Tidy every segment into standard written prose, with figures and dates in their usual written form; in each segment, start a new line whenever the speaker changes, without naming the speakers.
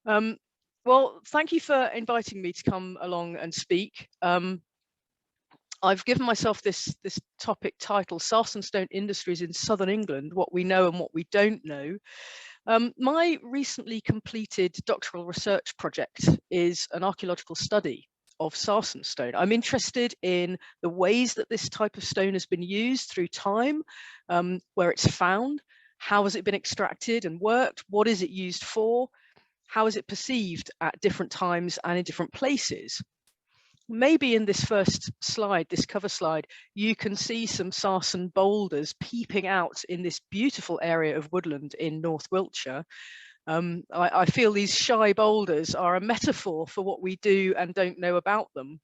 Um, well, thank you for inviting me to come along and speak. I've given myself this topic title, Sarsen Stone Industries in Southern England, What We Know and What We Don't Know. My recently completed doctoral research project is an archaeological study of Sarsen stone. I'm interested in the ways that this type of stone has been used through time, where it's found, how has it been extracted and worked, what is it used for, how is it perceived at different times and in different places. Maybe in this first slide, this cover slide, you can see some Sarsen boulders peeping out in this beautiful area of woodland in North Wiltshire. I feel these shy boulders are a metaphor for what we do and don't know about them.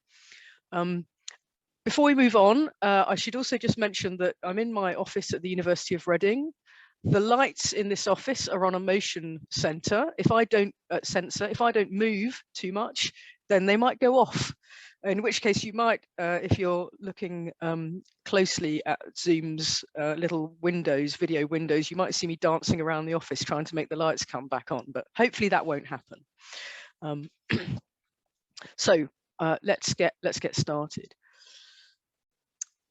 Before we move on, I should also just mention that I'm in my office at the University of Reading. The lights in this office are on a motion sensor. If I don't move too much, then they might go off. In which case you might, if you're looking closely at Zoom's little windows, video windows, you might see me dancing around the office trying to make the lights come back on, but hopefully that won't happen. So let's get started.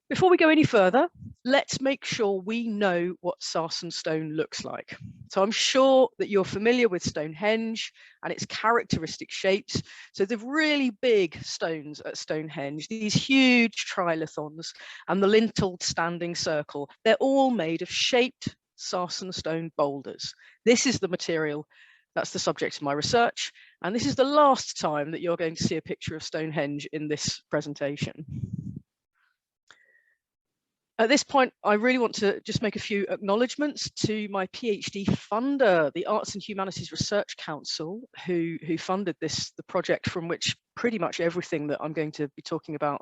Before we go any further, let's make sure we know what Sarsen stone looks like. So I'm sure that you're familiar with Stonehenge and its characteristic shapes. So the really big stones at Stonehenge, these huge trilithons and the linteled standing circle, they're all made of shaped Sarsen stone boulders. This is the material that's the subject of my research. And this is the last time that you're going to see a picture of Stonehenge in this presentation. At this point, I really want to just make a few acknowledgements to my PhD funder, the Arts and Humanities Research Council, who funded the project from which pretty much everything that I'm going to be talking about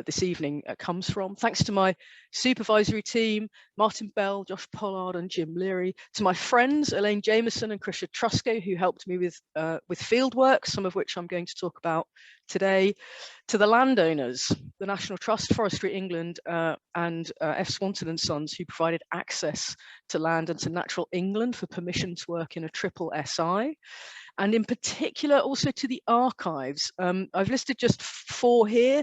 this evening comes from. Thanks to my supervisory team, Martin Bell, Josh Pollard and Jim Leary, to my friends, Elaine Jameson and Krisha Trusco, who helped me with field work, some of which I'm going to talk about today, to the landowners, the National Trust, Forestry England and F. Swanton and Sons, who provided access to land and to Natural England for permission to work in a triple SI. And in particular, also to the archives. I've listed just 4 here.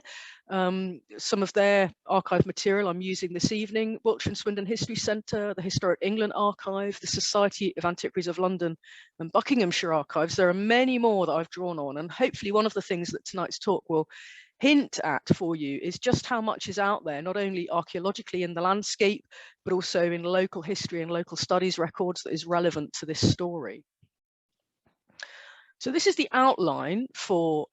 Some of their archive material I'm using this evening: Wiltshire and Swindon History Centre, the Historic England Archive, the Society of Antiquaries of London and Buckinghamshire Archives. There are many more that I've drawn on, and hopefully one of the things that tonight's talk will hint at for you is just how much is out there, not only archaeologically in the landscape, but also in local history and local studies records that is relevant to this story. So this is the outline for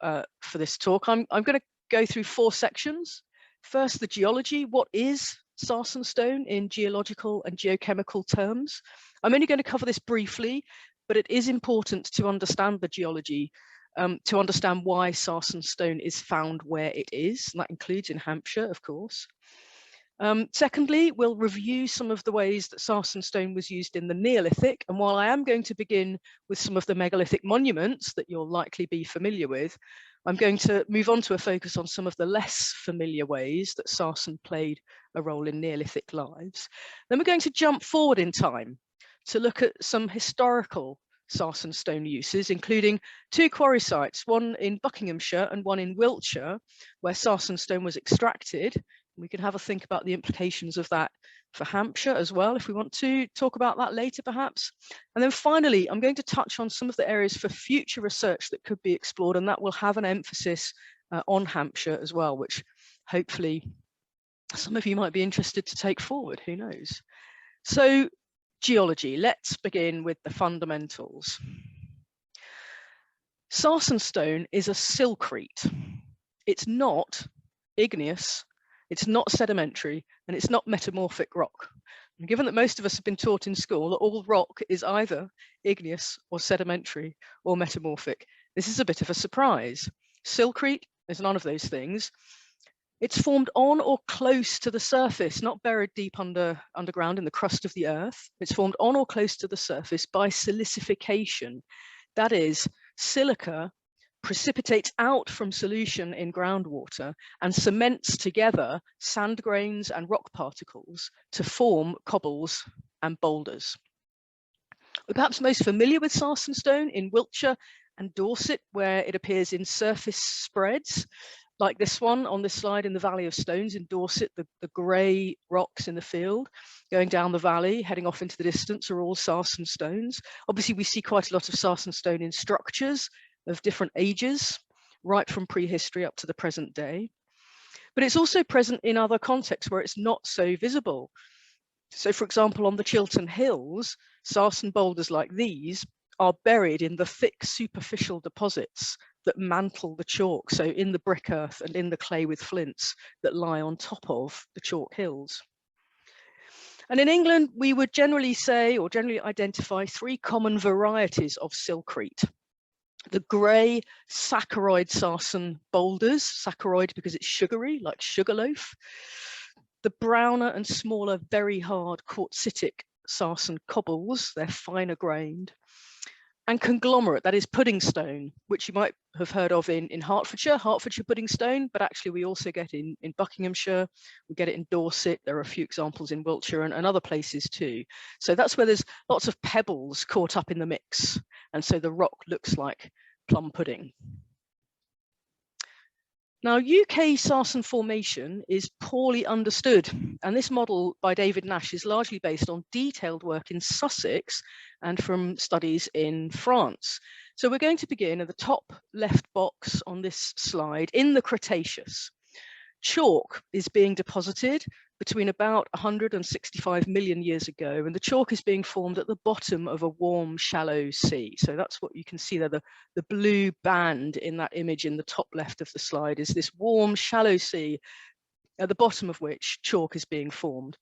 this talk. I'm going to go through 4 sections. First, the geology. What is Sarsen stone in geological and geochemical terms? I'm only going to cover this briefly, but it is important to understand the geology, to understand why Sarsen stone is found where it is, and that includes in Hampshire, of course. Secondly, we'll review some of the ways that Sarsen stone was used in the Neolithic, and while I am going to begin with some of the megalithic monuments that you'll likely be familiar with, I'm going to move on to a focus on some of the less familiar ways that Sarsen played a role in Neolithic lives. Then we're going to jump forward in time to look at some historical Sarsen stone uses, including 2 quarry sites, one in Buckinghamshire and one in Wiltshire, where Sarsen stone was extracted. We can have a think about the implications of that for Hampshire as well, if we want to talk about that later perhaps. And then finally, I'm going to touch on some of the areas for future research that could be explored, and that will have an emphasis on Hampshire as well, which hopefully some of you might be interested to take forward, who knows. So geology, let's begin with the fundamentals. Sarsen stone is a silcrete. It's not igneous, it's not sedimentary, and it's not metamorphic rock. And given that most of us have been taught in school that all rock is either igneous or sedimentary or metamorphic, this is a bit of a surprise. Silcrete is none of those things. It's formed on or close to the surface, not buried deep underground in the crust of the earth. It's formed on or close to the surface by silicification. That is, silica precipitates out from solution in groundwater and cements together sand grains and rock particles to form cobbles and boulders. We're perhaps most familiar with Sarsen stone in Wiltshire and Dorset, where it appears in surface spreads, like this one on this slide in the Valley of Stones in Dorset. The grey rocks in the field going down the valley, heading off into the distance, are all Sarsen stones. Obviously, we see quite a lot of Sarsen stone in structures of different ages, right from prehistory up to the present day. But it's also present in other contexts where it's not so visible. So, for example, on the Chiltern Hills, Sarsen boulders like these are buried in the thick superficial deposits that mantle the chalk, so in the brick earth and in the clay with flints that lie on top of the chalk hills. And in England, we would generally say, or generally identify, three common varieties of silcrete. The grey saccharoid Sarsen boulders, saccharoid because it's sugary, like sugarloaf. The browner and smaller, very hard quartzitic Sarsen cobbles, they're finer grained. And conglomerate, that is pudding stone, which you might have heard of in Hertfordshire pudding stone, but actually we also get in Buckinghamshire, we get it in Dorset, there are a few examples in Wiltshire and other places too. So that's where there's lots of pebbles caught up in the mix, and so the rock looks like plum pudding. Now, UK Sarsen formation is poorly understood, and this model by David Nash is largely based on detailed work in Sussex and from studies in France. So we're going to begin at the top left box on this slide in the Cretaceous. Chalk is being deposited between about 165 million years ago, and the chalk is being formed at the bottom of a warm, shallow sea. So that's what you can see there. The blue band in that image in the top left of the slide is this warm, shallow sea at the bottom of which chalk is being formed.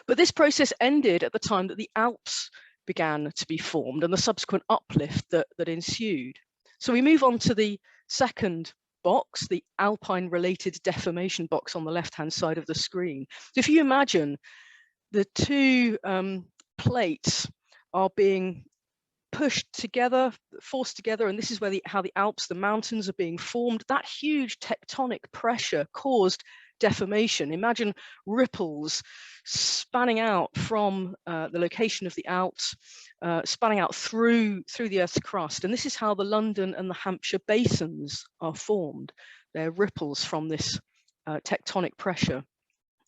But this process ended at the time that the Alps began to be formed and the subsequent uplift that ensued. So we move on to the second box, the alpine related deformation box on the left hand side of the screen. So if you imagine the two plates are being pushed together, forced together, and this is where how the Alps, the mountains, are being formed, that huge tectonic pressure caused deformation. Imagine ripples spanning out from the location of the Alps, spanning out through the Earth's crust. And this is how the London and the Hampshire basins are formed. They're ripples from this tectonic pressure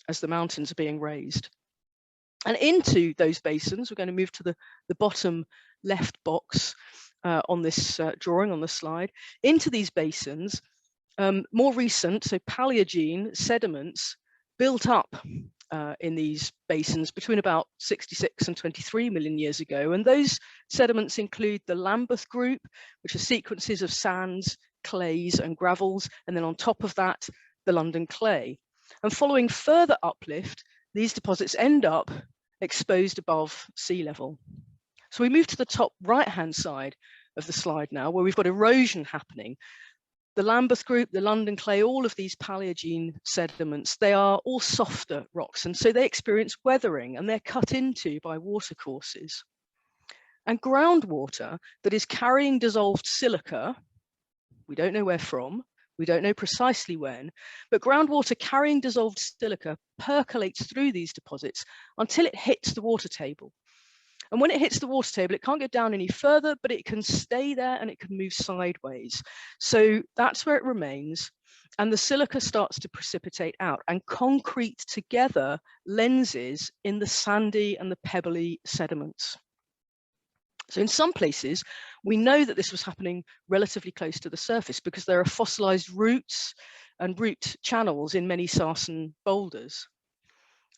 as the mountains are being raised. And into those basins, we're going to move to the bottom left box on this drawing on the slide. Into these basins, more recent, so Paleogene sediments built up in these basins between about 66 and 23 million years ago. And those sediments include the Lambeth group, which are sequences of sands, clays and gravels. And then on top of that, the London clay. And following further uplift, these deposits end up exposed above sea level. So we move to the top right-hand side of the slide now, where we've got erosion happening. The Lambeth group, the London clay, all of these Paleogene sediments, they are all softer rocks, and so they experience weathering and they're cut into by watercourses. And groundwater that is carrying dissolved silica, we don't know where from, we don't know precisely when, but groundwater carrying dissolved silica percolates through these deposits until it hits the water table. And when it hits the water table, it can't get down any further, but it can stay there and it can move sideways. So that's where it remains. And the silica starts to precipitate out and concrete together lenses in the sandy and the pebbly sediments. So in some places, we know that this was happening relatively close to the surface because there are fossilized roots and root channels in many Sarsen boulders.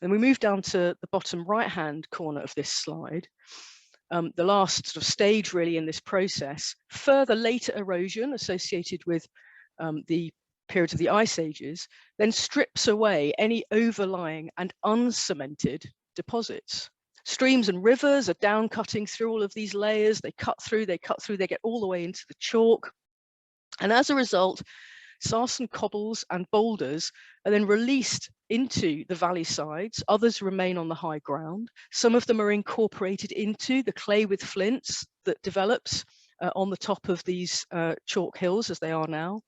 And we move down to the bottom right-hand corner of this slide, the last sort of stage really in this process. Further later erosion associated with the periods of the ice ages then strips away any overlying and uncemented deposits. Streams and rivers are down cutting through all of these layers. They cut through, they get all the way into the chalk. And as a result, Sarsen cobbles and boulders are then released into the valley sides. Others remain on the high ground. Some of them are incorporated into the clay with flints that develops on the top of these chalk hills as they are now,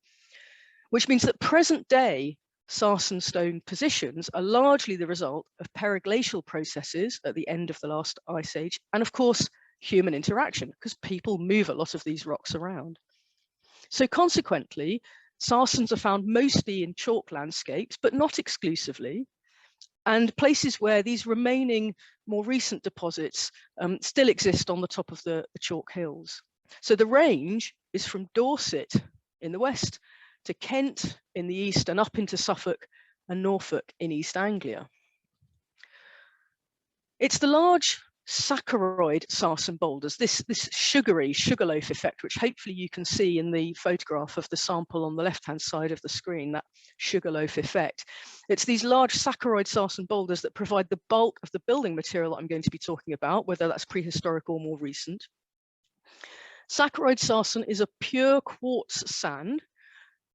which means that present day Sarsen stone positions are largely the result of periglacial processes at the end of the last ice age, and of course, human interaction, because people move a lot of these rocks around. So consequently, sarsens are found mostly in chalk landscapes, but not exclusively, and places where these remaining more recent deposits still exist on the top of the chalk hills. So the range is from Dorset in the west to Kent in the east and up into Suffolk and Norfolk in East Anglia. It's the large saccharoid sarsen boulders, this sugary sugarloaf effect, which hopefully you can see in the photograph of the sample on the left-hand side of the screen, that sugarloaf effect. It's these large saccharoid sarsen boulders that provide the bulk of the building material that I'm going to be talking about, whether that's prehistoric or more recent. Saccharoid sarsen is a pure quartz sand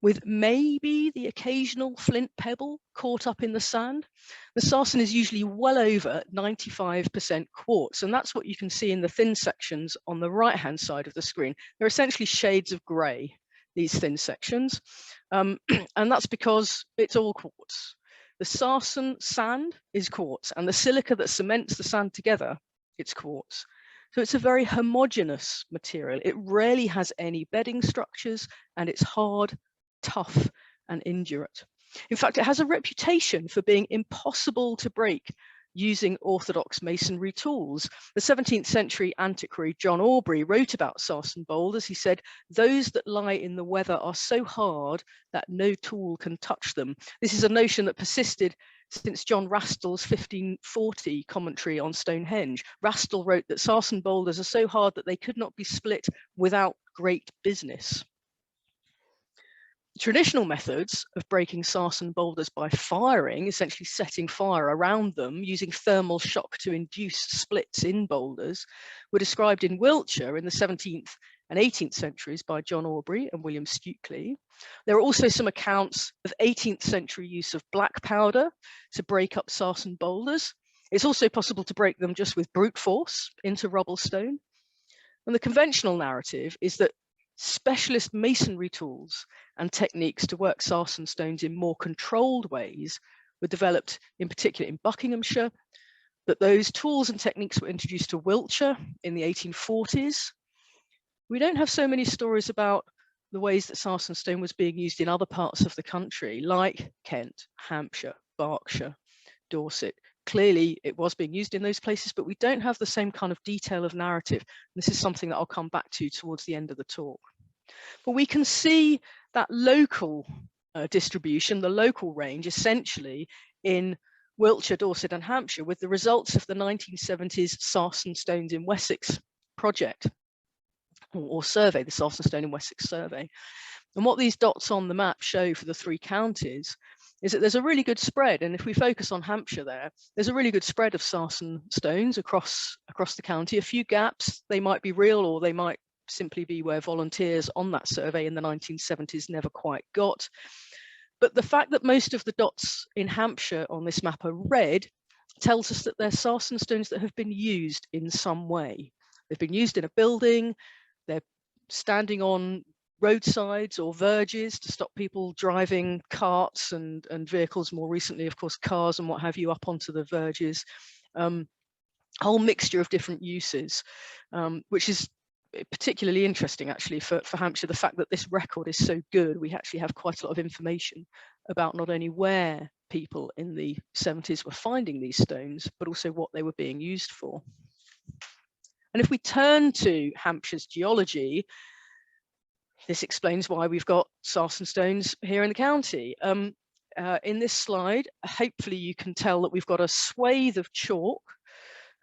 with maybe the occasional flint pebble caught up in the sand. The sarsen is usually well over 95% quartz, and that's what you can see in the thin sections on the right-hand side of the screen. They're essentially shades of grey, these thin sections, and that's because it's all quartz. The sarsen sand is quartz, and the silica that cements the sand together, it's quartz. So it's a very homogeneous material. It rarely has any bedding structures, and it's hard, tough and indurate. In fact, it has a reputation for being impossible to break using orthodox masonry tools. The 17th century antiquary John Aubrey wrote about sarsen boulders. He said, "Those that lie in the weather are so hard that no tool can touch them." This is a notion that persisted since John Rastle's 1540 commentary on Stonehenge. Rastle wrote that sarsen boulders are so hard that they could not be split without great business. Traditional methods of breaking sarsen boulders by firing, essentially setting fire around them using thermal shock to induce splits in boulders, were described in Wiltshire in the 17th and 18th centuries by John Aubrey and William Stukely. There are also some accounts of 18th century use of black powder to break up sarsen boulders. It's also possible to break them just with brute force into rubblestone. And the conventional narrative is that specialist masonry tools and techniques to work sarsen stones in more controlled ways were developed in particular in Buckinghamshire, that those tools and techniques were introduced to Wiltshire in the 1840s. We don't have so many stories about the ways that sarsen stone was being used in other parts of the country, like Kent, Hampshire, Berkshire, Dorset. Clearly it was being used in those places, but we don't have the same kind of detail of narrative. This is something that I'll come back to towards the end of the talk. But we can see that local distribution, the local range, essentially in Wiltshire, Dorset and Hampshire, with the results of the 1970s Sarsen Stones in Wessex project, or survey, the Sarsen Stone in Wessex survey. And what these dots on the map show for the three counties is that there's a really good spread. And if we focus on Hampshire there's a really good spread of sarsen stones across the county. A few gaps, they might be real or they might simply be where volunteers on that survey in the 1970s never quite got. But the fact that most of the dots in Hampshire on this map are red tells us that they're sarsen stones that have been used in some way. They've been used in a building, they're standing on roadsides or verges to stop people driving carts and vehicles, more recently of course cars and what have you, up onto the verges. Whole mixture of different uses, which is particularly interesting actually for Hampshire, the fact that this record is so good. We actually have quite a lot of information about not only where people in the 70s were finding these stones, but also what they were being used for. And if we turn to Hampshire's geology, this explains why we've got sarsen stones here in the county. In this slide, hopefully you can tell that we've got a swathe of chalk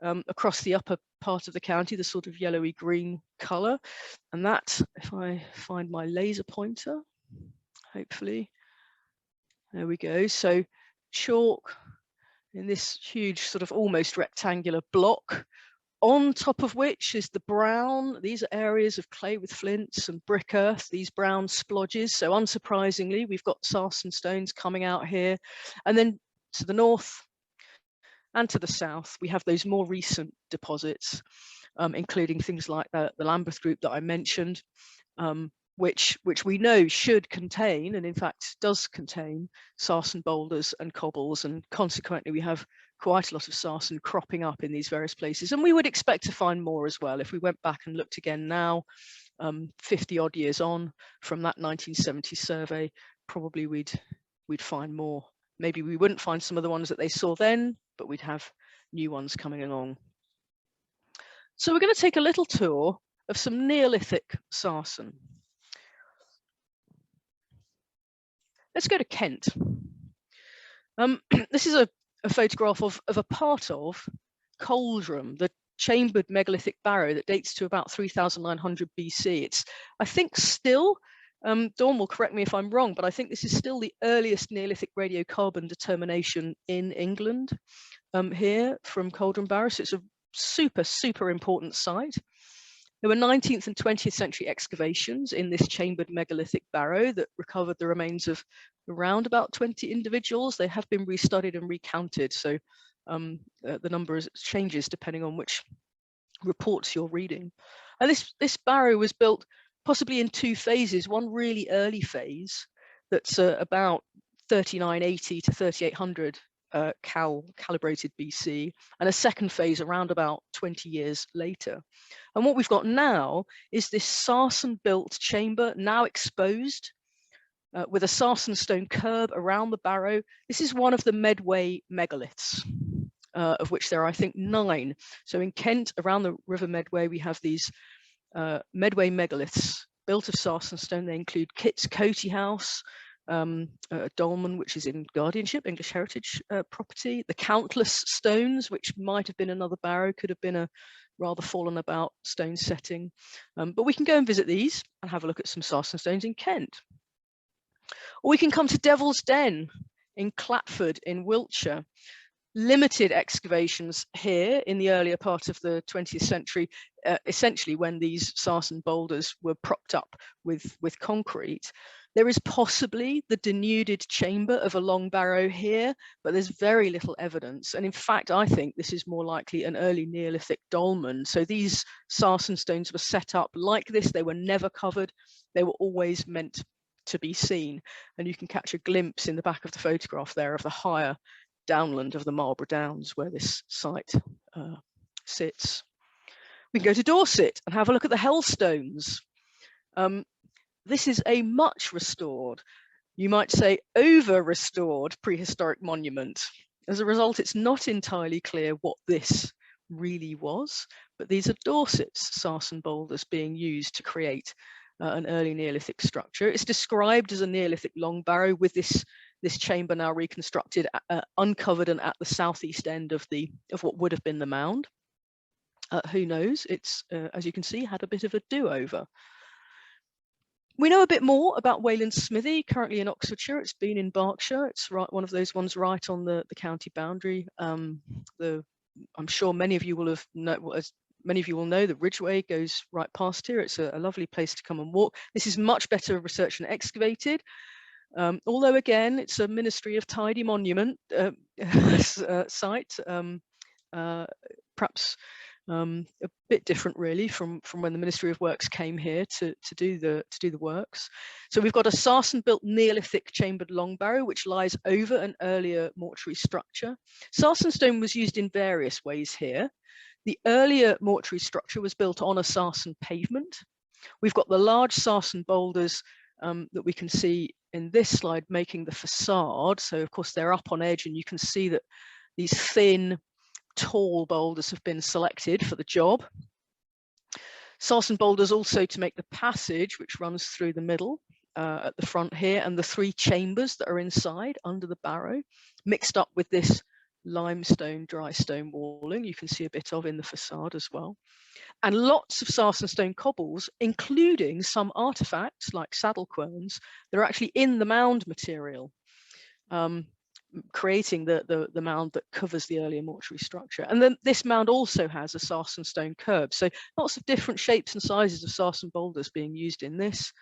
across the upper part of the county, the sort of yellowy green colour. And that, if I find my laser pointer, hopefully, there we go. So chalk in this huge sort of almost rectangular block, on top of which is the brown. These are areas of clay with flints and brick earth, these brown splodges. So unsurprisingly, we've got sarsen stones coming out here. And then to the north and to the south, we have those more recent deposits, including things like the Lambeth group that I mentioned, which we know should contain, and in fact does contain, sarsen boulders and cobbles, and consequently we have quite a lot of sarsen cropping up in these various places, and we would expect to find more as well. If we went back and looked again now, 50 odd years on from that 1970 survey, probably we'd find more. Maybe we wouldn't find some of the ones that they saw then, but we'd have new ones coming along. So we're going to take a little tour of some Neolithic sarsen. Let's go to Kent. This is a photograph of a part of COLDRUM, the chambered megalithic barrow that dates to about 3900 BC. It's, I think, still, Dawn will correct me if I'm wrong, but I think this is still the earliest Neolithic radiocarbon determination in England here from COLDRUM barrow. So it's a super important site. There were 19th and 20th century excavations in this chambered megalithic barrow that recovered the remains of around about 20 individuals. They have been restudied and recounted, so the number changes depending on which reports you're reading. And this barrow was built possibly in two phases. One really early phase that's about 3980 to 3800 calibrated BC, and a second phase around about 20 years later. And what we've got now is this sarsen built chamber, now exposed, with a sarsen stone curb around the barrow. This is one of the Medway megaliths, of which there are, I think, 9. So in Kent, around the River Medway, we have these Medway megaliths built of sarsen stone. They include Kit's Coty House, Dolmen, which is in guardianship, English heritage property. The Countless Stones, which might have been another barrow, could have been a rather fallen about stone setting. But we can go and visit these and have a look at some sarsen stones in Kent. Or we can come to Devil's Den in Clatford in Wiltshire. Limited excavations here in the earlier part of the 20th century, essentially when these sarsen boulders were propped up with concrete. There is possibly the denuded chamber of a long barrow here, but there's very little evidence. And in fact, I think this is more likely an early Neolithic dolmen. So these sarsen stones were set up like this. They were never covered. They were always meant to be seen. And you can catch a glimpse in the back of the photograph there of the higher downland of the Marlborough Downs where this site sits. We can go to Dorset and have a look at the Hellstones. This is a much restored, you might say over-restored prehistoric monument. As a result, it's not entirely clear what this really was, but these are Dorset's sarsen boulders being used to create an early Neolithic structure. It's described as a Neolithic long barrow with this chamber now reconstructed, uncovered and at the southeast end of what would have been the mound. Who knows? It's, as you can see, had a bit of a do-over. We know a bit more about WAYLAND'S Smithy, currently in Oxfordshire. It's been in Berkshire. It's right, one of those ones right on the county boundary. I'm sure many of you will know the Ridgeway goes right past here. It's a lovely place to come and walk. This is much better researched and excavated. Although again, it's a Ministry of Tidy monument site, perhaps a bit different really from when the Ministry of Works came here to do the works. So we've got a sarsen built Neolithic chambered long barrow which lies over an earlier mortuary structure. Sarsen stone was used in various ways here. The earlier mortuary structure was built on a sarsen pavement. We've got the large sarsen boulders that we can see in this slide making the facade. So of course they're up on edge and you can see that these thin, tall boulders have been selected for the job. Sarsen boulders also to make the passage which runs through the middle at the front here, and the 3 chambers that are inside under the barrow, mixed up with this limestone, dry stone walling you can see a bit of in the facade as well. And lots of sarsen stone cobbles, including some artifacts like saddle querns that are actually in the mound material, creating the mound that covers the earlier mortuary structure. And then this mound also has a sarsen stone curb. So lots of different shapes and sizes of sarsen boulders being used in this.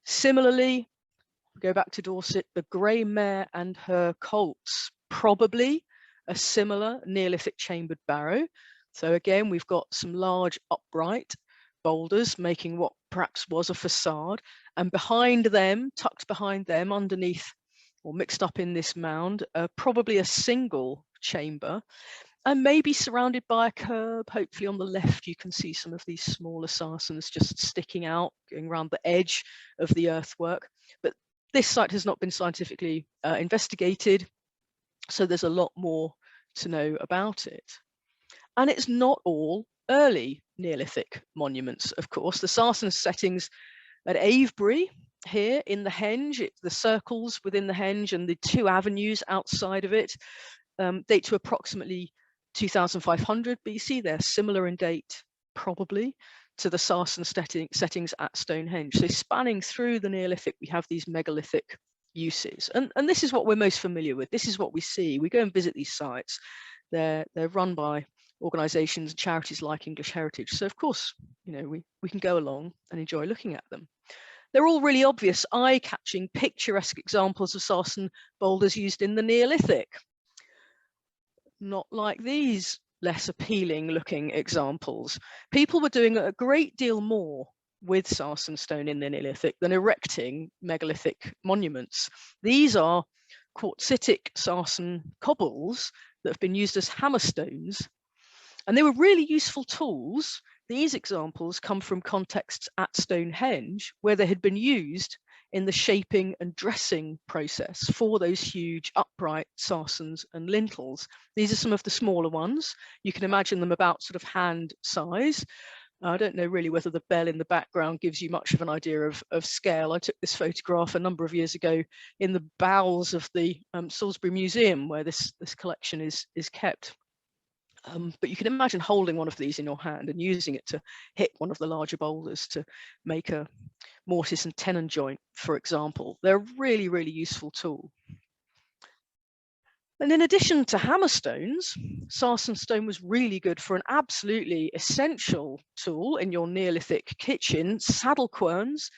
Similarly, go back to Dorset, the grey mare and her colts, probably a similar Neolithic chambered barrow. So again, we've got some large upright boulders, making what perhaps was a facade. And behind them, tucked behind them, underneath or mixed up in this mound, probably a single chamber, and maybe surrounded by a curb. Hopefully on the left you can see some of these smaller sarsens just sticking out, going around the edge of the earthwork. But this site has not been scientifically investigated, so there's a lot more to know about it. And it's not all early Neolithic monuments, of course. The Sarsen settings at Avebury here in the henge, the circles within the henge and the 2 avenues outside of it date to approximately 2500 BC. They're similar in date, probably, to the Sarsen settings at Stonehenge. So spanning through the Neolithic, we have these megalithic uses. And this is what we're most familiar with. This is what we see. We go and visit these sites. They're run by organisations and charities like English Heritage. So of course, you know, we can go along and enjoy looking at them. They're all really obvious, eye-catching, picturesque examples of Sarsen boulders used in the Neolithic. Not like these less appealing looking examples. People were doing a great deal more with Sarsen stone in the Neolithic than erecting megalithic monuments. These are quartzitic Sarsen cobbles that have been used as hammerstones, and they were really useful tools. These examples come from contexts at Stonehenge where they had been used in the shaping and dressing process for those huge upright sarsens and lintels. These are some of the smaller ones. You can imagine them about sort of hand size. I don't know really whether the bell in the background gives you much of an idea of scale. I took this photograph a number of years ago in the bowels of the Salisbury Museum where this collection is kept. But you can imagine holding one of these in your hand and using it to hit one of the larger boulders to make a mortise and tenon joint, for example. They're a really, really useful tool. And in addition to hammerstones, Sarsen stone was really good for an absolutely essential tool in your Neolithic kitchen, saddle querns.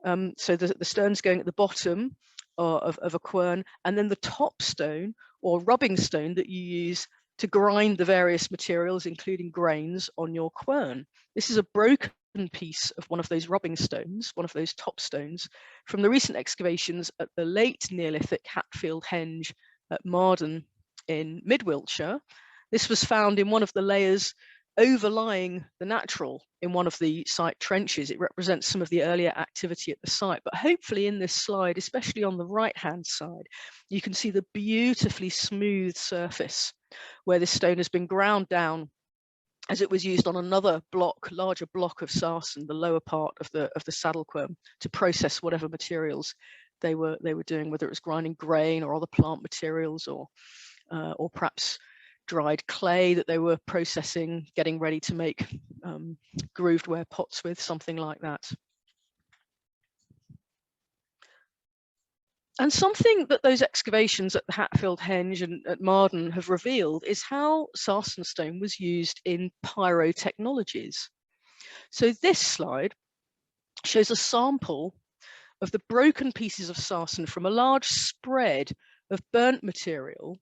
So the stones going at the bottom of a quern, and then the top stone or rubbing stone that you use to grind the various materials, including grains, on your quern. This is a broken piece of one of those rubbing stones, one of those top stones, from the recent excavations at the late Neolithic Hatfield Henge at Marden in mid-Wiltshire. This was found in one of the layers overlying the natural in one of the site trenches. It represents some of the earlier activity at the site, but hopefully in this slide, especially on the right-hand side, you can see the beautifully smooth surface where this stone has been ground down as it was used on another block, larger block of sarsen, the lower part of the saddle quern, to process whatever materials they were doing, whether it was grinding grain or other plant materials, or perhaps dried clay that they were processing, getting ready to make grooved ware pots with, something like that. And something that those excavations at the Hatfield Henge and at Marden have revealed is how sarsen stone was used in pyrotechnologies. So this slide shows a sample of the broken pieces of sarsen from a large spread of burnt material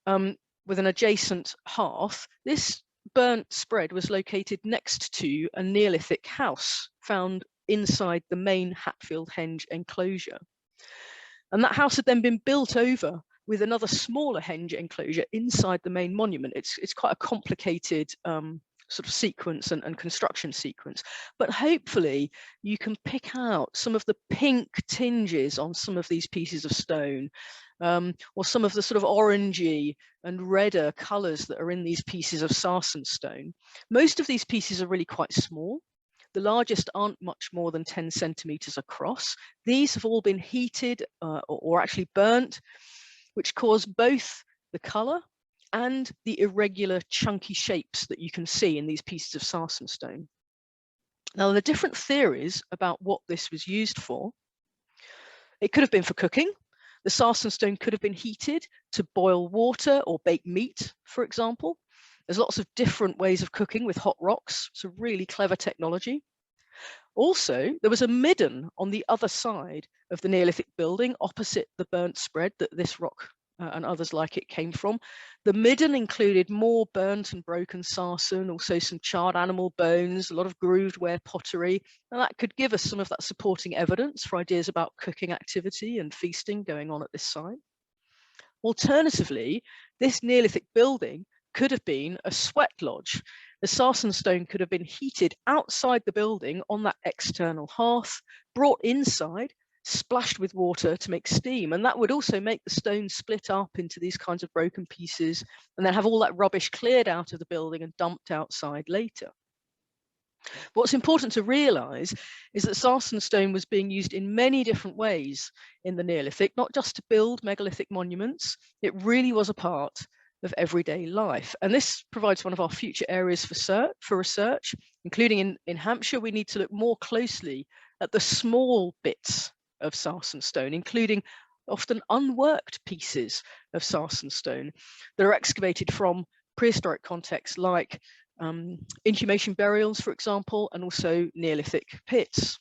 with an adjacent hearth. This burnt spread was located next to a Neolithic house found inside the main Hatfield Henge enclosure. And that house had then been built over with another smaller henge enclosure inside the main monument. It's quite a complicated sort of sequence and construction sequence, but hopefully you can pick out some of the pink tinges on some of these pieces of stone, or some of the sort of orangey and redder colors that are in these pieces of sarsen stone. Most of these pieces are really quite small. The largest aren't much more than 10 centimeters across. These have all been heated or actually burnt, which cause both the color and the irregular chunky shapes that you can see in these pieces of sarsen stone. Now, there are different theories about what this was used for. It could have been for cooking. The sarsen stone could have been heated to boil water or bake meat, for example. There's lots of different ways of cooking with hot rocks. It's a really clever technology. Also, there was a midden on the other side of the Neolithic building opposite the burnt spread that this rock and others like it came from. The midden included more burnt and broken sarsen, also some charred animal bones, a lot of grooved ware pottery, and that could give us some of that supporting evidence for ideas about cooking activity and feasting going on at this site. Alternatively, this Neolithic building could have been a sweat lodge. The sarsen stone could have been heated outside the building on that external hearth, brought inside, splashed with water to make steam, and that would also make the stone split up into these kinds of broken pieces and then have all that rubbish cleared out of the building and dumped outside later. What's important to realise is that sarsen stone was being used in many different ways in the Neolithic, not just to build megalithic monuments. It really was a part of everyday life, and this provides one of our future areas for research, including in Hampshire. We need to look more closely at the small bits of sarsen stone, including often unworked pieces of sarsen stone that are excavated from prehistoric contexts like inhumation burials, for example, and also Neolithic pits.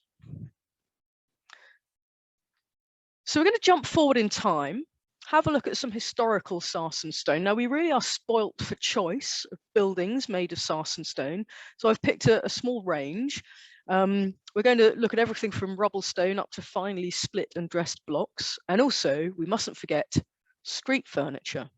So we're going to jump forward in time, have a look at some historical sarsen stone. Now, we really are spoilt for choice of buildings made of sarsen stone, so I've picked a small range. We're going to look at everything from rubblestone up to finely split and dressed blocks, and also, we mustn't forget, street furniture.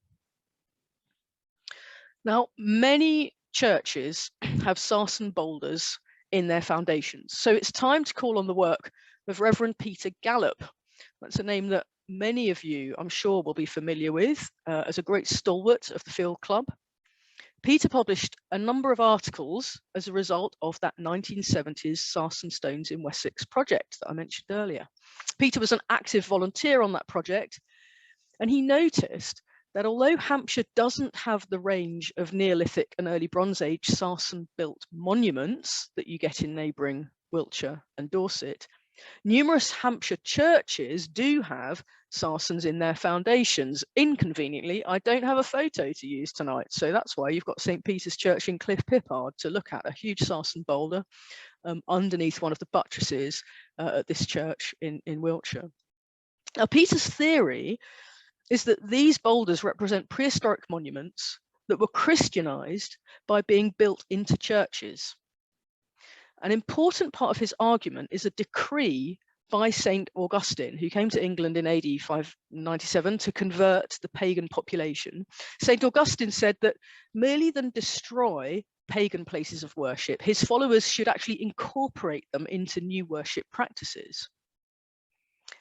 Now, many churches have sarsen boulders in their foundations, so it's time to call on the work of Reverend Peter Gallup. That's a name that many of you, I'm sure, will be familiar with as a great stalwart of the Field Club. Peter published a number of articles as a result of that 1970s Sarsen Stones in Wessex project that I mentioned earlier. Peter was an active volunteer on that project, and he noticed that although Hampshire doesn't have the range of Neolithic and early Bronze Age sarsen-built monuments that you get in neighbouring Wiltshire and Dorset, numerous Hampshire churches do have sarsens in their foundations. Inconveniently, I don't have a photo to use tonight, so that's why you've got St. Peter's Church in Cliff Pippard to look at, a huge sarsen boulder underneath one of the buttresses at this church in Wiltshire. Now, Peter's theory is that these boulders represent prehistoric monuments that were Christianized by being built into churches. An important part of his argument is a decree by St. Augustine, who came to England in AD 597 to convert the pagan population. St. Augustine said that merely than destroy pagan places of worship, his followers should actually incorporate them into new worship practices.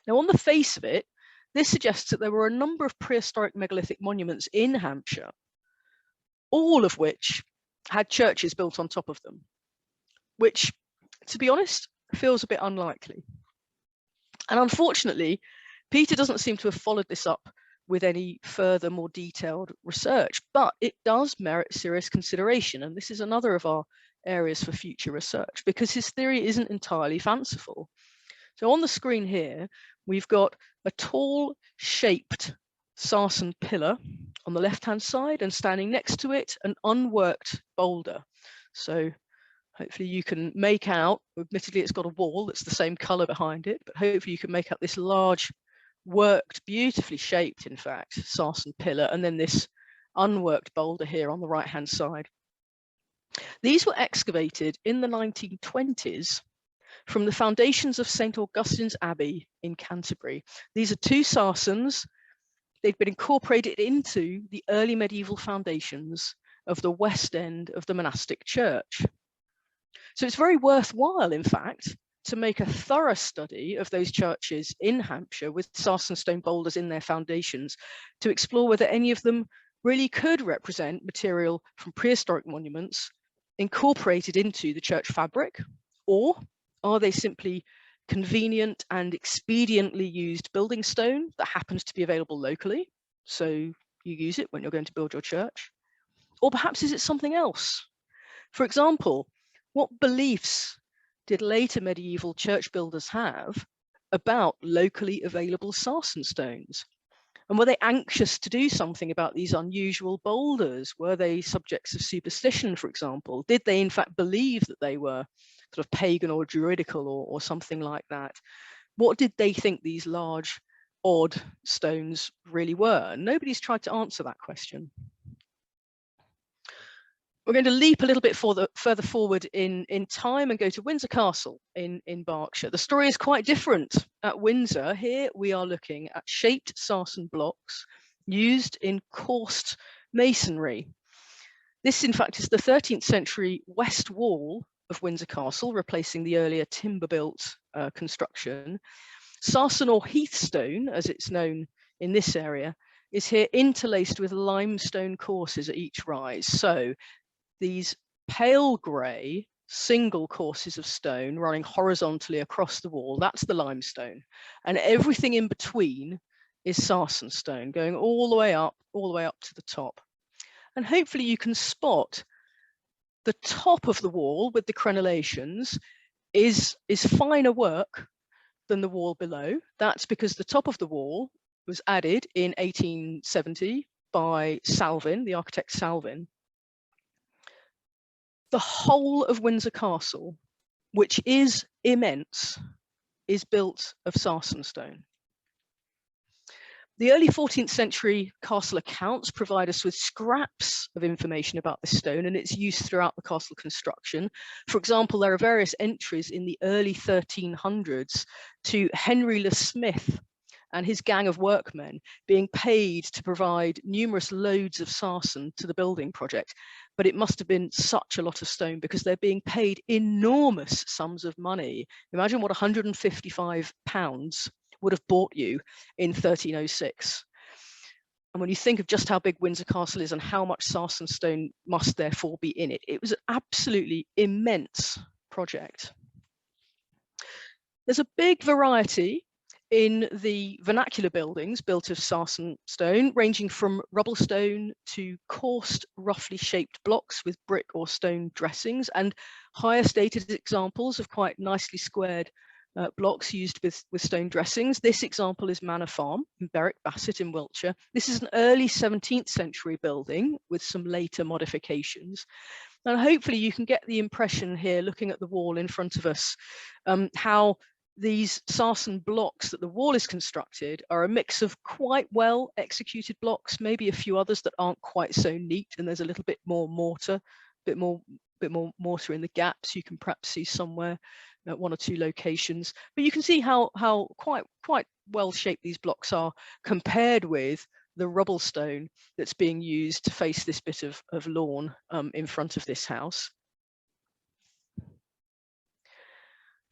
Now, on the face of it, this suggests that there were a number of prehistoric megalithic monuments in Hampshire, all of which had churches built on top of them, which, to be honest, feels a bit unlikely. And unfortunately, Peter doesn't seem to have followed this up with any further, more detailed research, but it does merit serious consideration. And this is another of our areas for future research, because his theory isn't entirely fanciful. So on the screen here, we've got a tall, shaped sarsen pillar on the left-hand side, and standing next to it, an unworked boulder. So hopefully you can make out, admittedly it's got a wall that's the same color behind it, but hopefully you can make out this large, worked, beautifully shaped, in fact, sarsen pillar, and then this unworked boulder here on the right-hand side. These were excavated in the 1920s from the foundations of St. Augustine's Abbey in Canterbury. These are two sarsens. They've been incorporated into the early medieval foundations of the west end of the monastic church. So it's very worthwhile, in fact, to make a thorough study of those churches in Hampshire with sarsen stone boulders in their foundations to explore whether any of them really could represent material from prehistoric monuments incorporated into the church fabric, or are they simply convenient and expediently used building stone that happens to be available locally, so you use it when you're going to build your church? Or perhaps is it something else? For example, what beliefs did later medieval church builders have about locally available sarsen stones? And were they anxious to do something about these unusual boulders? Were they subjects of superstition, for example? Did they in fact believe that they were sort of pagan or druidical or something like that? What did they think these large odd stones really were. Nobody's tried to answer that question. We're going to leap a little bit further forward in time and go to Windsor Castle in Berkshire. The story is quite different. At Windsor, here we are looking at shaped sarsen blocks used in coursed masonry. This, in fact, is the 13th century west wall of Windsor Castle, replacing the earlier timber-built construction. Sarsen or heathstone, as it's known in this area, is here interlaced with limestone courses at each rise. So these pale grey single courses of stone running horizontally across the wall, that's the limestone. And everything in between is sarsen stone, going all the way up to the top. And hopefully you can spot the top of the wall with the crenellations is finer work than the wall below. That's because the top of the wall was added in 1870 by Salvin, the architect Salvin. The whole of Windsor Castle, which is immense, is built of sarsen stone. The early 14th century castle accounts provide us with scraps of information about this stone and its use throughout the castle construction. For example, there are various entries in the early 1300s to Henry le Smith and his gang of workmen being paid to provide numerous loads of sarsen to the building project. But it must have been such a lot of stone because they're being paid enormous sums of money. Imagine what £155 would have bought you in 1306. And when you think of just how big Windsor Castle is and how much sarsen stone must therefore be in it, it was an absolutely immense project. There's a big variety in the vernacular buildings built of sarsen stone, ranging from rubblestone to coursed, roughly shaped blocks with brick or stone dressings, and higher stated examples of quite nicely squared blocks used with stone dressings. This example is Manor Farm in Berwick, Basset in Wiltshire. This is an early 17th century building with some later modifications. And hopefully you can get the impression here, looking at the wall in front of us, how these sarsen blocks that the wall is constructed are a mix of quite well executed blocks, maybe a few others that aren't quite so neat, and there's a little bit more mortar, bit more mortar in the gaps. You can perhaps see somewhere at one or two locations, but you can see how quite well shaped these blocks are compared with the rubblestone that's being used to face this bit of lawn in front of this house.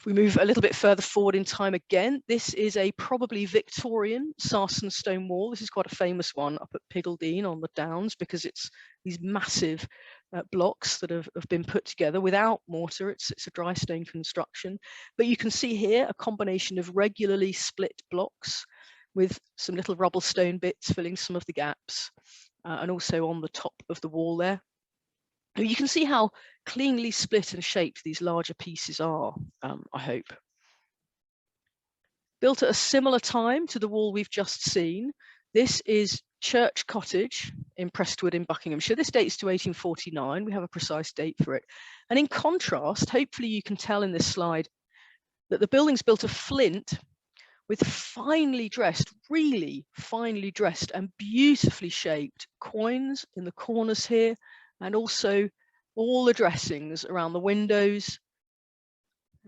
If we move a little bit further forward in time again, this is a probably Victorian sarsen stone wall. This is quite a famous one up at Piggledean on the Downs because it's these massive blocks that have been put together without mortar. It's a dry stone construction. But you can see here a combination of regularly split blocks with some little rubblestone bits filling some of the gaps, and also on the top of the wall there. You can see how cleanly split and shaped these larger pieces are, I hope. Built at a similar time to the wall we've just seen, this is Church Cottage in Prestwood in Buckinghamshire. This dates to 1849. We have a precise date for it. And in contrast, hopefully you can tell in this slide that the building's built of flint with finely dressed, really finely dressed and beautifully shaped quoins in the corners here, and also all the dressings around the windows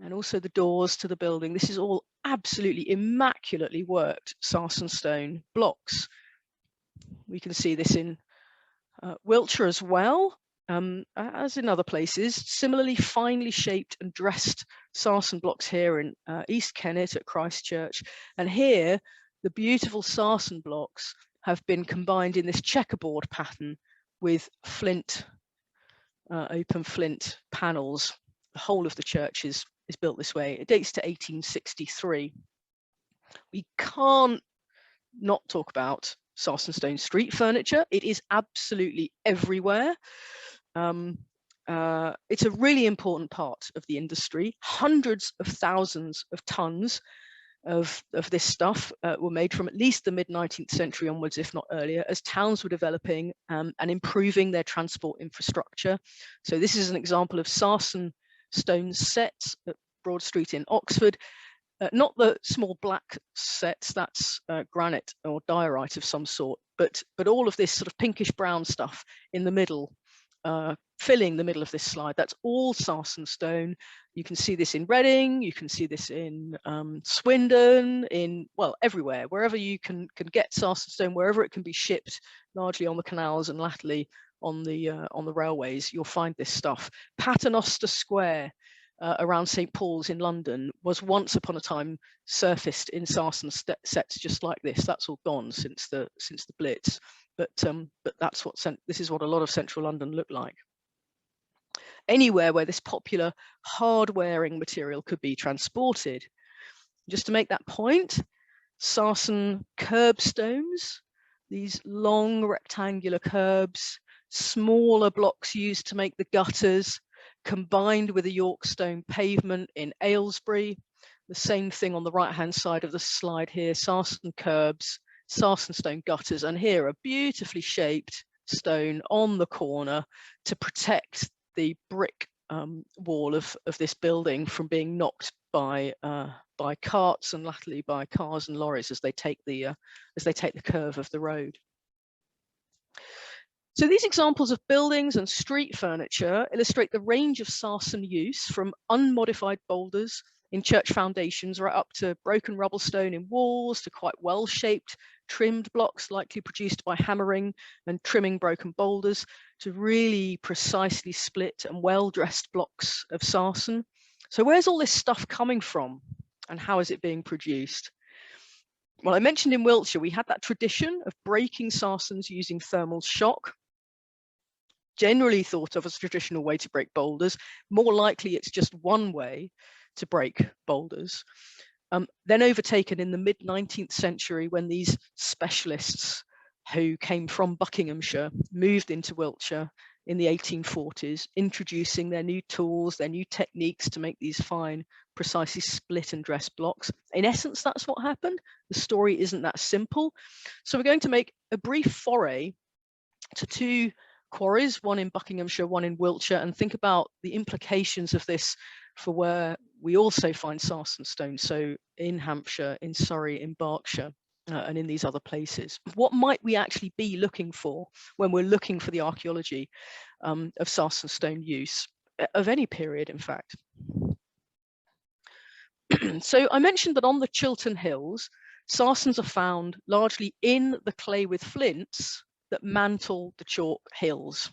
and also the doors to the building. This is all absolutely immaculately worked sarsen stone blocks. We can see this in Wiltshire as well, as in other places. Similarly finely shaped and dressed sarsen blocks here in East Kennet at Christchurch. And here, the beautiful sarsen blocks have been combined in this checkerboard pattern with flint, open flint panels. The whole of the church is built this way. It dates to 1863. We can't not talk about sarsen stone street furniture. It is absolutely everywhere. It's a really important part of the industry. Hundreds of thousands of tons of this stuff were made from at least the mid-19th century onwards, if not earlier, as towns were developing and improving their transport infrastructure. So this is an example of sarsen stone sets at Broad Street in Oxford. not the small black sets, that's granite or diorite of some sort, but all of this sort of pinkish brown stuff in the middle, filling the middle of this slide, that's all Sarsen stone. You can see this in Reading, you can see this in Swindon, in, well, everywhere, wherever you can get Sarsen stone, wherever it can be shipped, largely on the canals and latterly on the railways, you'll find this stuff. Paternoster Square around St. Paul's in London was once upon a time surfaced in Sarsen sets just like this. That's all gone since the Blitz, but that's what this is what a lot of central London looked like. Anywhere where this popular hard-wearing material could be transported. Just to make that point, Sarsen curbstones, these long rectangular curbs, smaller blocks used to make the gutters, combined with a York stone pavement in Aylesbury. The same thing on the right-hand side of the slide here, Sarsen curbs, Sarsen stone gutters, and here a beautifully shaped stone on the corner to protect the brick wall of this building from being knocked by carts and latterly by cars and lorries as they take the curve of the road. So these examples of buildings and street furniture illustrate the range of Sarsen use, from unmodified boulders in church foundations right up to broken rubble stone in walls, to quite well-shaped trimmed blocks likely produced by hammering and trimming broken boulders, to really precisely split and well-dressed blocks of Sarsen. So where's all this stuff coming from and how is it being produced? Well, I mentioned in Wiltshire we had that tradition of breaking Sarsens using thermal shock, generally thought of as a traditional way to break boulders. More likely it's just one way to break boulders. Then overtaken in the mid-19th century when these specialists who came from Buckinghamshire moved into Wiltshire in the 1840s, introducing their new tools, their new techniques to make these fine, precisely split and dressed blocks. In essence, that's what happened. The story isn't that simple. So we're going to make a brief foray to two quarries, one in Buckinghamshire, one in Wiltshire, and think about the implications of this for where we also find Sarsen stone, so in Hampshire, in Surrey, in Berkshire, and in these other places. What might we actually be looking for when we're looking for the archaeology of Sarsen stone use, of any period, in fact? So I mentioned that on the Chiltern Hills, Sarsens are found largely in the clay with flints that mantle the chalk hills.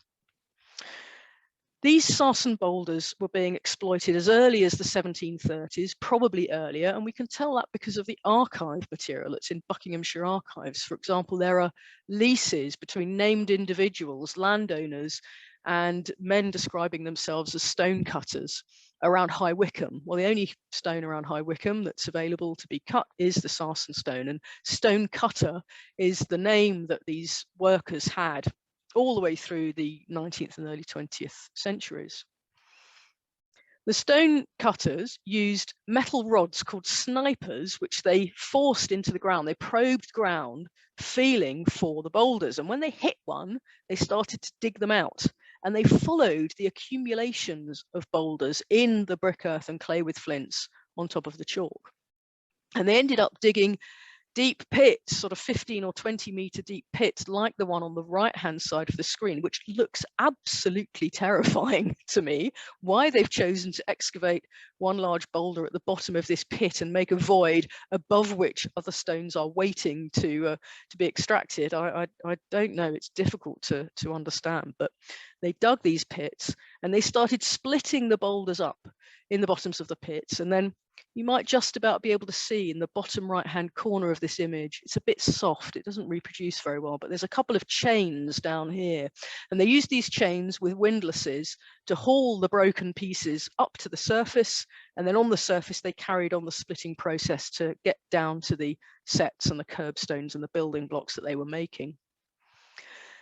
These Sarsen boulders were being exploited as early as the 1730s, probably earlier, and we can tell that because of the archive material that's in Buckinghamshire archives. For example, there are leases between named individuals, landowners, and men describing themselves as stone cutters around High Wycombe. Well, the only stone around High Wycombe that's available to be cut is the Sarsen stone, and stone cutter is the name that these workers had all the way through the 19th and early 20th centuries. The stone cutters used metal rods called snipers, which they forced into the ground. They probed ground, feeling for the boulders. And when they hit one, they started to dig them out. And they followed the accumulations of boulders in the brick earth and clay with flints on top of the chalk. And they ended up digging deep pits, sort of 15 or 20 meter deep pits, like the one on the right hand side of the screen, which looks absolutely terrifying to me. Why they've chosen to excavate one large boulder at the bottom of this pit and make a void above which other stones are waiting to be extracted, I don't know. It's difficult to understand, but they dug these pits and they started splitting the boulders up in the bottoms of the pits. And then you might just about be able to see in the bottom right hand corner of this image, it's a bit soft, it doesn't reproduce very well, but there's a couple of chains down here, and they use these chains with windlasses to haul the broken pieces up to the surface, and then on the surface they carried on the splitting process to get down to the sets and the curbstones and the building blocks that they were making.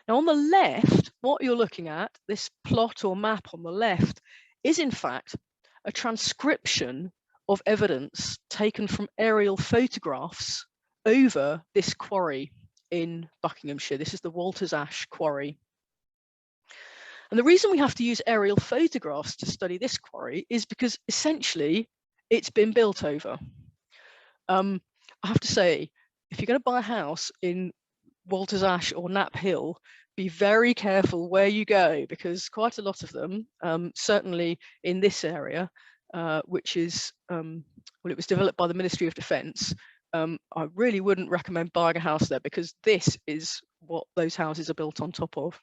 Now on the left, what you're looking at, this plot or map on the left, is in fact a transcription of evidence taken from aerial photographs over this quarry in Buckinghamshire. This is the Walter's Ash quarry. And the reason we have to use aerial photographs to study this quarry is because essentially it's been built over. I have to say, if you're going to buy a house in Walter's Ash or Knapp Hill, be very careful where you go, because quite a lot of them, certainly in this area, which is, well, it was developed by the Ministry of Defence, I really wouldn't recommend buying a house there, because this is what those houses are built on top of.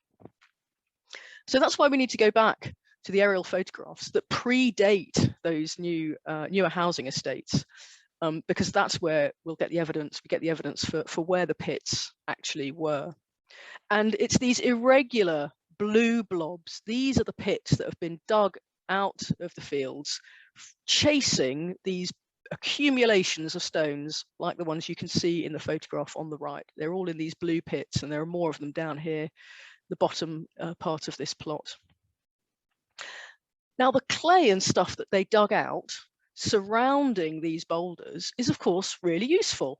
So that's why we need to go back to the aerial photographs that predate those newer housing estates, because that's where we'll get the evidence. We get the evidence for where the pits actually were. And it's these irregular blue blobs. These are the pits that have been dug out of the fields, chasing these accumulations of stones like the ones you can see in the photograph on the right. They're all in these blue pits, and there are more of them down here, the bottom part of this plot. Now, the clay and stuff that they dug out surrounding these boulders is, of course, really useful.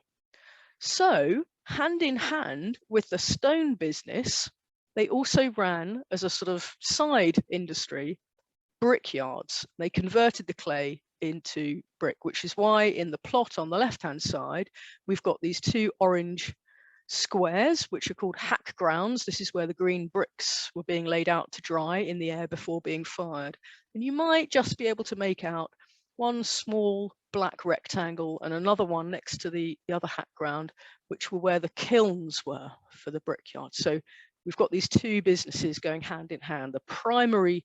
So, hand in hand with the stone business, they also ran, as a sort of side industry, brickyards. They converted the clay into brick, which is why in the plot on the left-hand side, we've got these two orange squares, which are called hack grounds. This is where the green bricks were being laid out to dry in the air before being fired. And you might just be able to make out one small black rectangle and another one next to the other hack ground, which were where the kilns were for the brickyard. So we've got these two businesses going hand in hand. The primary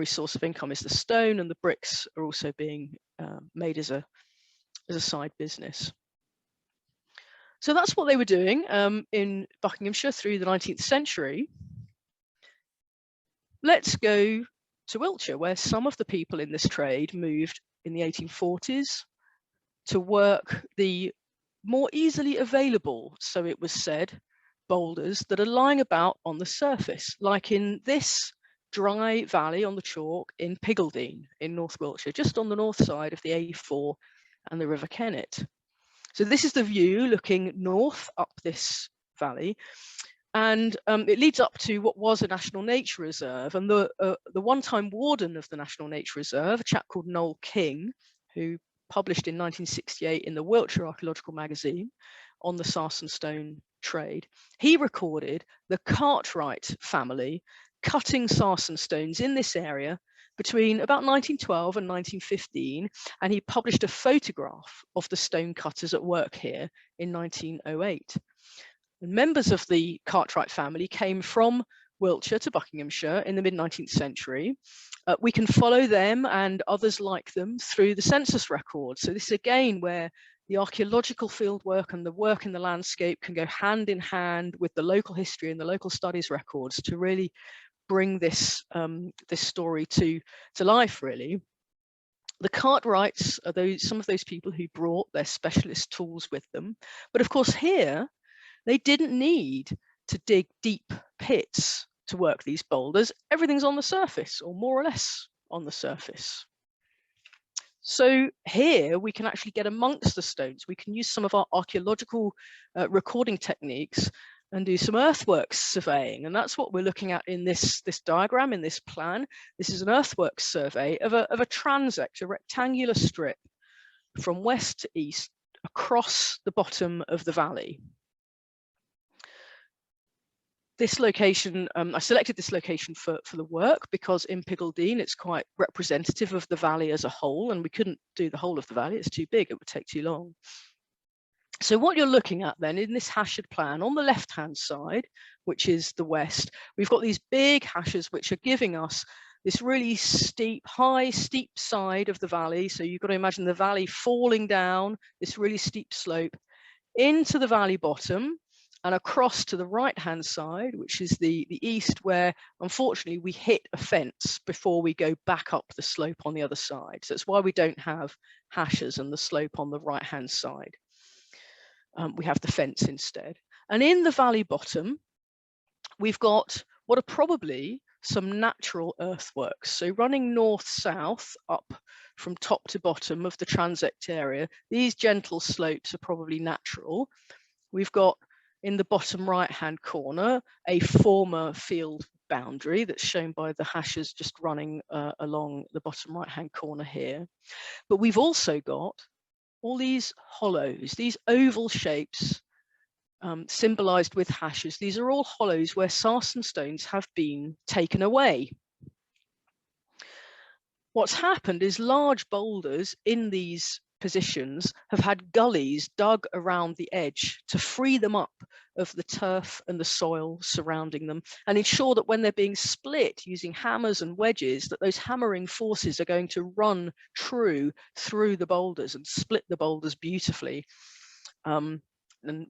source of income is the stone, and the bricks are also being made as a side business. So that's what they were doing in Buckinghamshire through the 19th century. Let's go to Wiltshire, where some of the people in this trade moved in the 1840s to work the more easily available, so it was said, boulders that are lying about on the surface, like in this dry valley on the chalk in Piggaldene in North Wiltshire, just on the north side of the A4 and the River Kennet. So this is the view looking north up this valley, and it leads up to what was a National Nature Reserve. And the one-time warden of the National Nature Reserve, a chap called Noel King, who published in 1968 in the Wiltshire Archaeological Magazine on the Sarsen Stone trade, he recorded the Cartwright family cutting Sarsen stones in this area between about 1912 and 1915, and he published a photograph of the stone cutters at work here in 1908. And members of the Cartwright family came from Wiltshire to Buckinghamshire in the mid-19th century. We can follow them and others like them through the census records. So this is again where the archaeological field work and the work in the landscape can go hand in hand with the local history and the local studies records to really bring this this story to life, really. The Cartwrights are some of those people who brought their specialist tools with them. But of course here, they didn't need to dig deep pits to work these boulders. Everything's on the surface, or more or less on the surface. So here we can actually get amongst the stones. We can use some of our archaeological recording techniques and do some earthworks surveying. And that's what we're looking at in this diagram, in this plan. This is an earthworks survey of a transect, a rectangular strip from west to east across the bottom of the valley. This location, I selected this location for the work because in Piggaldene it's quite representative of the valley as a whole, and we couldn't do the whole of the valley, it's too big, it would take too long. So what you're looking at then in this hashed plan on the left-hand side, which is the west, we've got these big hashes which are giving us this really steep, high, steep side of the valley. So you've got to imagine the valley falling down this really steep slope into the valley bottom and across to the right-hand side, which is the east, where unfortunately we hit a fence before we go back up the slope on the other side. So that's why we don't have hashes and the slope on the right-hand side. We have the fence instead. And in the valley bottom, we've got what are probably some natural earthworks. So running north-south up from top to bottom of the transect area, these gentle slopes are probably natural. We've got in the bottom right-hand corner a former field boundary that's shown by the hashes just running along the bottom right-hand corner here. But we've also got all these hollows, these oval shapes symbolized with hashes. These are all hollows where sarsen stones have been taken away. What's happened is large boulders in these positions have had gullies dug around the edge to free them up of the turf and the soil surrounding them, and ensure that when they're being split using hammers and wedges, that those hammering forces are going to run true through the boulders and split the boulders beautifully, and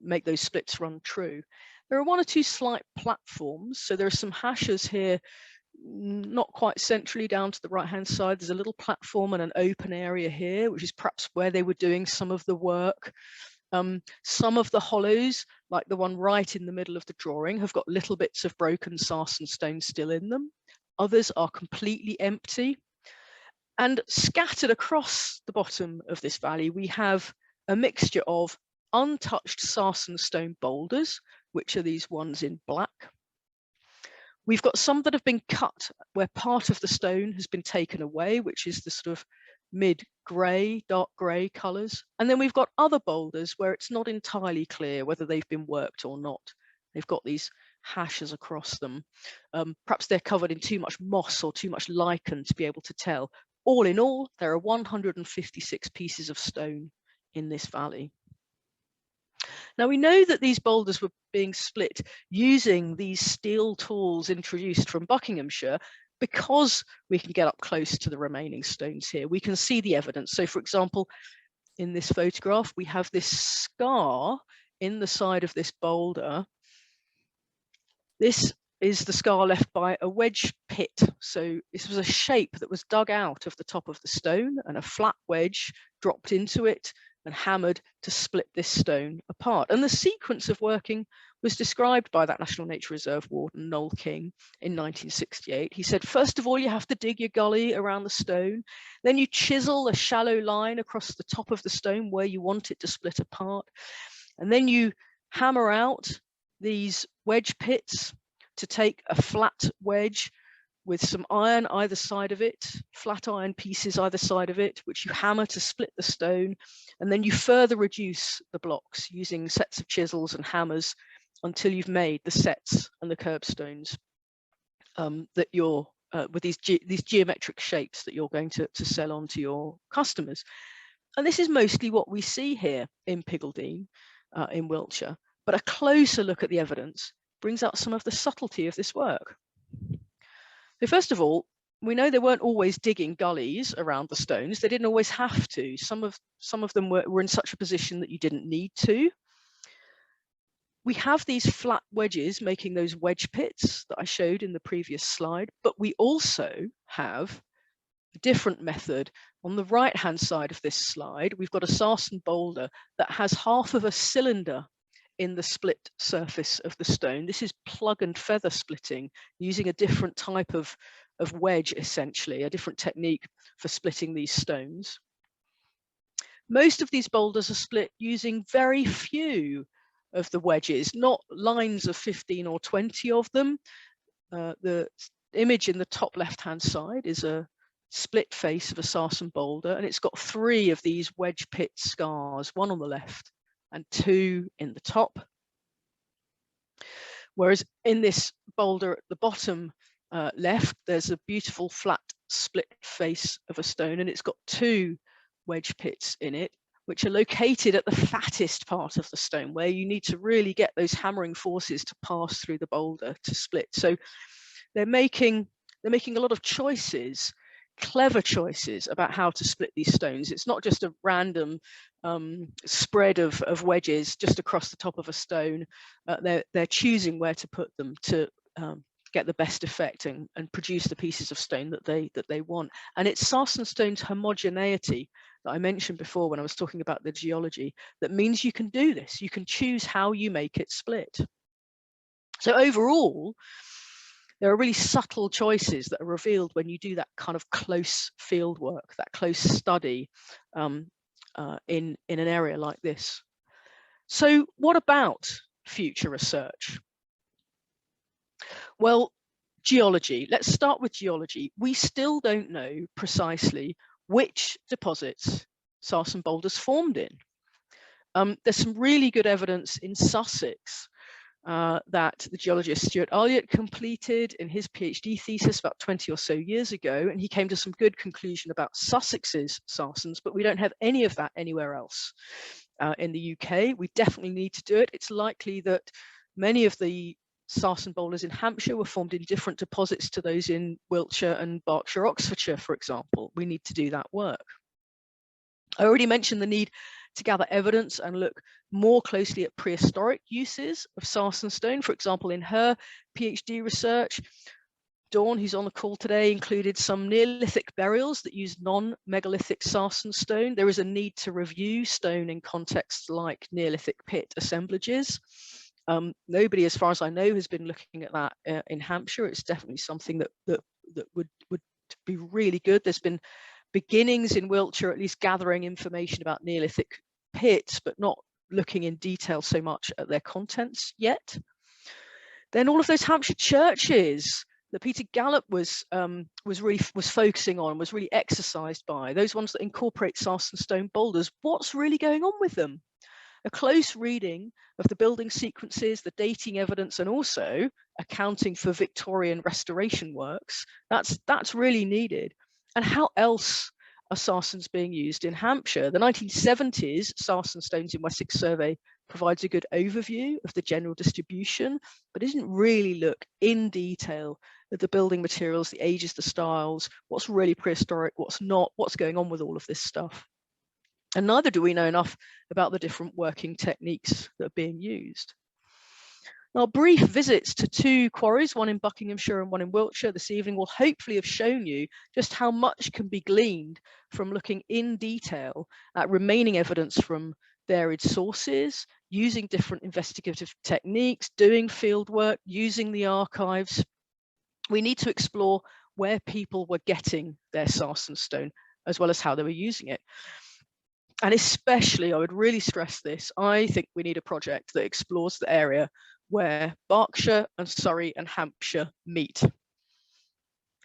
make those splits run true. There are one or two slight platforms, so there are some hashes here not quite centrally down to the right hand side. There's a little platform and an open area here, which is perhaps where they were doing some of the work. Some of the hollows, like the one right in the middle of the drawing, have got little bits of broken sarsen stone still in them. Others are completely empty. And scattered across the bottom of this valley, we have a mixture of untouched sarsen stone boulders, which are these ones in black. We've got some that have been cut where part of the stone has been taken away, which is the sort of mid-grey, dark grey colours. And then we've got other boulders where it's not entirely clear whether they've been worked or not. They've got these hashes across them. Perhaps they're covered in too much moss or too much lichen to be able to tell. All in all, there are 156 pieces of stone in this valley. Now, we know that these boulders were being split using these steel tools introduced from Buckinghamshire because we can get up close to the remaining stones here. We can see the evidence. So, for example, in this photograph, we have this scar in the side of this boulder. This is the scar left by a wedge pit. So this was a shape that was dug out of the top of the stone, and a flat wedge dropped into it and hammered to split this stone apart. And the sequence of working was described by that National Nature Reserve warden, Noel King, in 1968. He said, first of all, you have to dig your gully around the stone. Then you chisel a shallow line across the top of the stone where you want it to split apart. And then you hammer out these wedge pits to take a flat wedge with some iron either side of it, flat iron pieces either side of it, which you hammer to split the stone. And then you further reduce the blocks using sets of chisels and hammers until you've made the sets and the curbstones that you're, with these geometric shapes that you're going to sell on to your customers. And this is mostly what we see here in Piggledene in Wiltshire. But a closer look at the evidence brings out some of the subtlety of this work. So first of all, we know they weren't always digging gullies around the stones. They didn't always have to. Some of them were in such a position that you didn't need to. We have these flat wedges making those wedge pits that I showed in the previous slide, but we also have a different method. On the right-hand side of this slide, we've got a sarsen boulder that has half of a cylinder in the split surface of the stone. This is plug and feather splitting using a different type of wedge, essentially, a different technique for splitting these stones. Most of these boulders are split using very few of the wedges, not lines of 15 or 20 of them. The image in the top left-hand side is a split face of a sarsen boulder, and it's got 3 of these wedge pit scars, 1 on the left and 2 in the top. Whereas in this boulder at the bottom left, there's a beautiful flat split face of a stone, and it's got 2 wedge pits in it, which are located at the fattest part of the stone, where you need to really get those hammering forces to pass through the boulder to split. So they're making a lot of choices, clever choices about how to split these stones. It's not just a random spread of wedges just across the top of a stone. They're choosing where to put them to get the best effect and produce the pieces of stone that they want. And it's sarsen stone's homogeneity that I mentioned before when I was talking about the geology that means you can do this. You can choose how you make it split. So overall, there are really subtle choices that are revealed when you do that kind of close field work, that close study in an area like this. So what about future research? Well, Geology. Let's start with geology. We still don't know precisely which deposits sarsen boulders formed in. There's some really good evidence in Sussex that the geologist Stuart Elliott completed in his PhD thesis about 20 or so years ago, and he came to some good conclusion about Sussex's sarsens, but we don't have any of that anywhere else in the UK. We definitely need to do it. It's likely that many of the sarsen boulders in Hampshire were formed in different deposits to those in Wiltshire and Berkshire, Oxfordshire, for example. We need to do that work. I already mentioned the need to gather evidence and look more closely at prehistoric uses of sarsen stone. For example, in her PhD research, Dawn, who's on the call today, included some Neolithic burials that use non-megalithic sarsen stone. There is a need to review stone in contexts like Neolithic pit assemblages. Nobody, as far as I know, has been looking at that in Hampshire. It's definitely something that would be really good. There's been beginnings in Wiltshire, at least gathering information about Neolithic pits, but not looking in detail so much at their contents yet. Then all of those Hampshire churches that Peter Gallup was focusing on, was really exercised by, those ones that incorporate sarsen stone boulders. What's really going on with them? A close reading of the building sequences, the dating evidence, and also accounting for Victorian restoration works, that's really needed. And how else are sarsens being used in Hampshire? The 1970s Sarsen Stones in Wessex survey provides a good overview of the general distribution, but doesn't really look in detail at the building materials, the ages, the styles, what's really prehistoric, what's not, what's going on with all of this stuff. And neither do we know enough about the different working techniques that are being used. Now, brief visits to two quarries, one in Buckinghamshire and one in Wiltshire this evening, will hopefully have shown you just how much can be gleaned from looking in detail at remaining evidence from varied sources, using different investigative techniques, doing field work, using the archives. We need to explore where people were getting their sarsen stone, as well as how they were using it. And especially, I would really stress this, I think we need a project that explores the area where Berkshire and Surrey and Hampshire meet,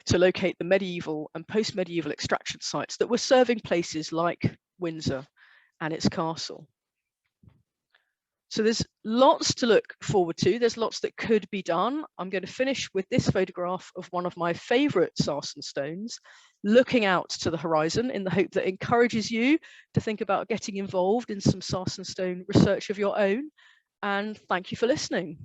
to locate the medieval and post-medieval extraction sites that were serving places like Windsor and its castle. So there's lots to look forward to. There's lots that could be done. I'm going to finish with this photograph of one of my favourite sarsen stones, looking out to the horizon in the hope that encourages you to think about getting involved in some sarsen stone research of your own. And thank you for listening.